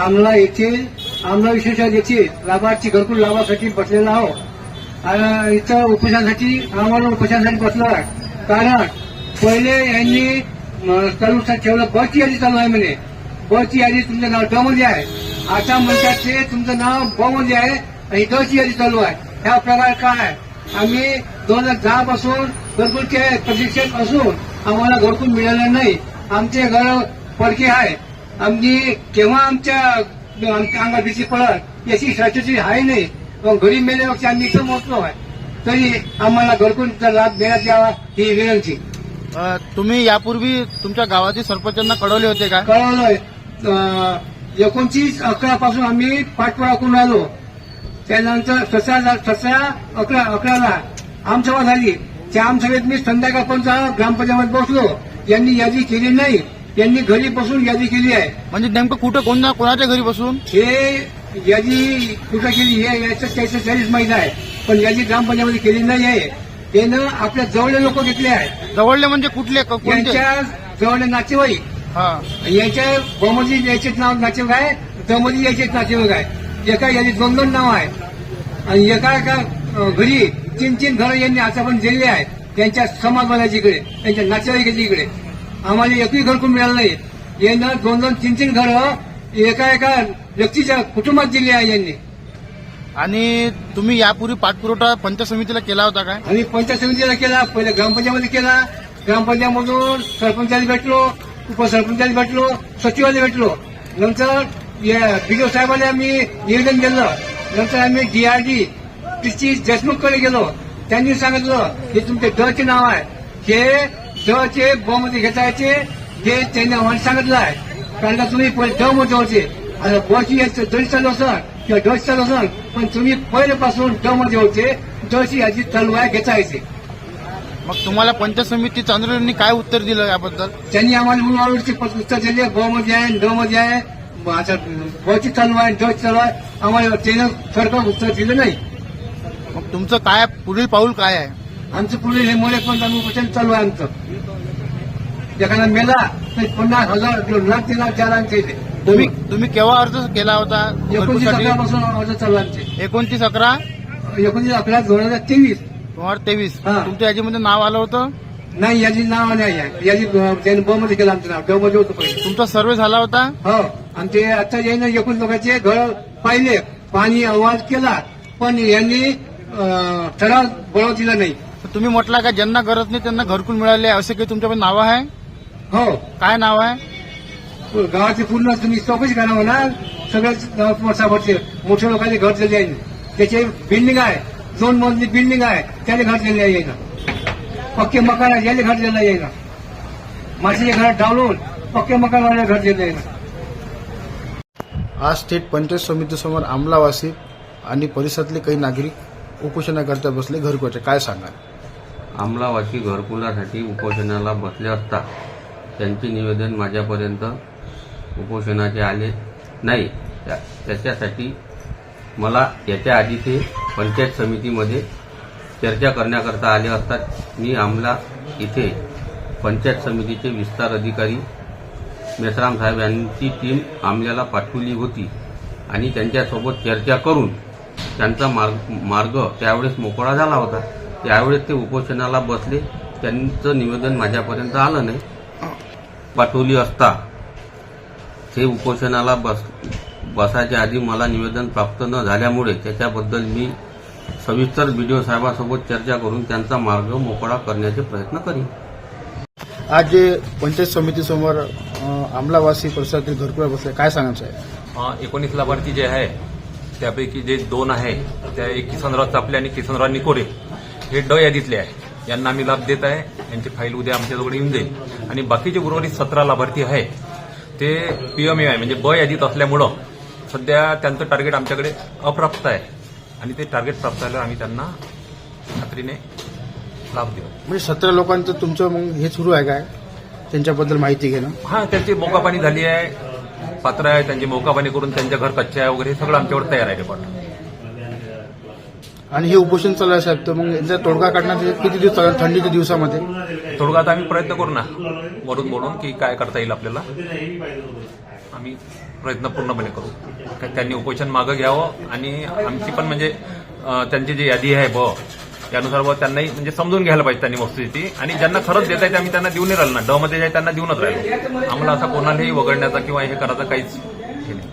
आम्हाला येथील आम्हाला विशेष येथील लाभार्थी घरकुल लाभासाठी बसलेला आहोत. इथं उपोषणासाठी आम्हाला उपोषणासाठी बसलो आहे. कारण पहिले यांनी चालू ठेवलं बसची यादी चालू आहे म्हणे. बसची यादी तुमचं नाव ड मध्ये आहे. आता म्हणतात ते तुमचं नाव ब मध्ये आहे आणि ड ची यादी चालू आहे. ह्या प्रकार काय आहे? आम्ही 2010 पासून घरकुलचे प्रशिक्षण असून आम्हाला घरकुल मिळालं नाही. आमचे घर पडके आहे. आमची केव्हा आमच्या अंगात भीती पडत याची शाश्वती आहे नाही. घरी मेल्यापेक्षा आम्ही इथं मोठलो आहे. तरी आम्हाला घरकुलचा लाभ देण्यात यावा ही विनंती. तुम्ही यापूर्वी तुमच्या गावातील सरपंचांना कळवले होते का? कळवलंय. 29/11 पासून आम्ही पाठपुरावा करून आलो. त्यानंतर 17/11 आमसभा झाली. त्या आमसभेत मी संध्याकाळपर्यंत ग्रामपंचायत बसलो. यांनी यादी केली नाही. यांनी घरी बसून यादी केली आहे. म्हणजे नेमकं कुठं कोणाच्या घरी बसून हे यादी कुठं केली हे याचं त्याच माहित आहे. पण यादी ग्रामपंचायतमध्ये केली नाही आहे. त्यानं आपल्या जवळले लोक घेतले आहे. जवळले म्हणजे कुठले? यांच्या जवळले नातेवाईक. याच्या बमोजी याचे नाव नातेवाईक आहे. दमोजी याचे नातेवाईक आहे. एका यादी 2 नाव आहे. आणि एका घरी 3 घरं यांनी आतापर्यंत दिलेली आहेत. त्यांच्या समाजवाल्याच्या इकडे त्यांच्या नातेवाईकाच्या इकडे आम्हाला एकही घरकुल मिळालं नाही. यानं 2 3 घरं एका व्यक्तीच्या कुटुंबात दिली आहे यांनी. आणि तुम्ही यापूर्वी पाठपुरवठा पंचायत समितीला केला होता काय? आणि पंचायत समितीला केला. पहिले ग्रामपंचायतमध्ये केला. ग्रामपंचायतमधून सरपंचाला भेटलो, उपसरपंचाला भेटलो, सचिवाला भेटलो. नंतर बीडीओ साहेबांना आम्ही निवेदन दिलं. नंतर आम्ही DRD श्री देशमुखकडे गेलो. त्यांनी सांगितलं हे तुमचे ड चे नाव आहे. हे ड चे ब मध्ये घेता यायचे हे त्यांनी आम्हाला सांगितलं आहे. कारण का तुम्ही पहिले ड मध्ये होते. आता ब ची जरी चालू असेल किंवा ड ची चालू असेल पण तुम्ही पहिल्यापासून ड मध्ये होते. ड ची यादी चालू आहे घेता यायचे. मग तुम्हाला पंचायत समिती चांदोलींनी काय उत्तर दिलं याबद्दल? त्यांनी आम्हाला उलवाडची उत्तर दिले. ब मध्ये आहे, ड मध्ये आहे. आता ब ची चालू आहे, ड ची चालू आहे. आम्हाला त्यानं सरकार उत्तर दिलं नाही. मग तुमचं काय पुढील पाऊल काय आहे? आमचं पुढे हे मोरे पण उपोषण चालू आहे. आमचं एखादा मेला तर 50,000 लाख दिला 4 अंक येते. तुम्ही केव्हा अर्ज केला होता? 29/11 पासून अर्ज चालू आहे आमचे. 29/11 2023. 2023. हा. तुमच्या यादीमध्ये नाव आलं होतं? नाही यादी नाव नाही आहे. यादी त्याने ब मध्ये केलं आमचं नाव. ड मध्ये होतं पहिले. तुमचा सर्वे झाला होता? हो. आणि ते आता येईन 19 लोकांचे घर पाहिले, पाणी अहवाल केला पण यांनी ठराव बळव दिला नाही. तुम्ही म्हटला का ज्यांना गरज नाही त्यांना घरकुल मिळाले असे काही तुमच्याकडे नाव आहे? हो. काय नाव आहे? गावाचे पूर्ण तुम्ही चौकशी करा होणार. सगळ्याच गावात मोठ्या लोकांचे घर दिले आहे. त्याचे बिल्डिंग आहे. 2 मजली बिल्डिंग आहे. त्याने घर दिले आहे. पक्के मकान आहे याने घर दिलं आहे. माणसाच्या घरात डावलून पक्के मकानवाले घर दिले आहे. आज थेट पंचायत समितीसमोर आमलावासी आणि परिसरातले काही नागरिक उपोषणाकरता बसले घरकुलाचे. काय सांगाल? आमलावासी घरकुलासाठी उपोषणाला बसले असता त्यांचे निवेदन माझ्यापर्यंत उपोषणाचे आले नाही. त्याच्यासाठी मला याच्या आधी ते पंचायत समितीमध्ये चर्चा करण्याकरता आले असतात मी आमला इथे पंचायत समितीचे विस्तार अधिकारी मेश्राम साहेब यांची टीम आमल्याला पाठवली होती आणि त्यांच्यासोबत चर्चा करून त्यांचा मार्ग त्यावेळेस मोकळा झाला होता. त्यावेळेस ते उपोषणाला बसले. त्यांचं निवेदन माझ्यापर्यंत आलं नाही. पाठवली असता ते उपोषणाला बसायच्या आधी मला निवेदन प्राप्त न झाल्यामुळे त्याच्याबद्दल मी सविस्तर बीडीओ साहेबांसोबत चर्चा करून त्यांचा मार्ग मोकळा करण्याचे प्रयत्न करीन. आज जे पंचायत समितीसमोर आमलावासी परिसरातील घरकुला बसले काय सांगायचं आहे? 19 लाभार्थी जे आहे त्यापैकी जे 2 आहे त्या एक किसनराव चापले आणि किसनराव निकोरे हे ड यादीतले आहे. यांना आम्ही लाभ देत आहे. यांची फाईल उद्या आमच्याजवळ येऊन जाईल. आणि बाकीचे उर्वरित 17 लाभार्थी आहे ते PMA आहे म्हणजे ब यादीत असल्यामुळं सध्या त्यांचं टार्गेट आमच्याकडे अप्राप्त आहे आणि ते टार्गेट प्राप्त झाल्यावर आम्ही त्यांना खात्रीने लाभ देऊ. म्हणजे 17 लोकांचं तुमचं मग हे सुरू आहे काय त्यांच्याबद्दल माहिती घेणं? हा, त्यांची मोकापाणी झाली आहे. पात्र आहे त्यांची मोकापाणी करून त्यांच्या घर कच्चे आहे वगैरे सगळं आमच्यावर तयार आहे रिपोर्ट. आणि हे उपोषण चालू आहे साहेब तर मग याचा तोडगा काढण्यासाठी किती दिवस चालेल? थंडीच्या दिवसामध्ये तोडगा आता आम्ही प्रयत्न करू ना वरून बोलून की काय करता येईल आपल्याला. आम्ही प्रयत्न पूर्णपणे करू. त्यांनी उपोषण मागं घ्यावं आणि आमची पण म्हणजे त्यांची जी यादी आहे त्यानुसार त्यांनाही म्हणजे समजून घ्यायला पाहिजे त्यांनी वस्तुस्थिती, आणि ज्यांना खरंच देत आहे ते आम्ही त्यांना देऊन राहिलो ना, ड मध्ये जे आहे त्यांना देऊनच राहिलो. आम्हाला असा कोणालाही वगळण्याचा किंवा हे करायचा काहीच हे नाही.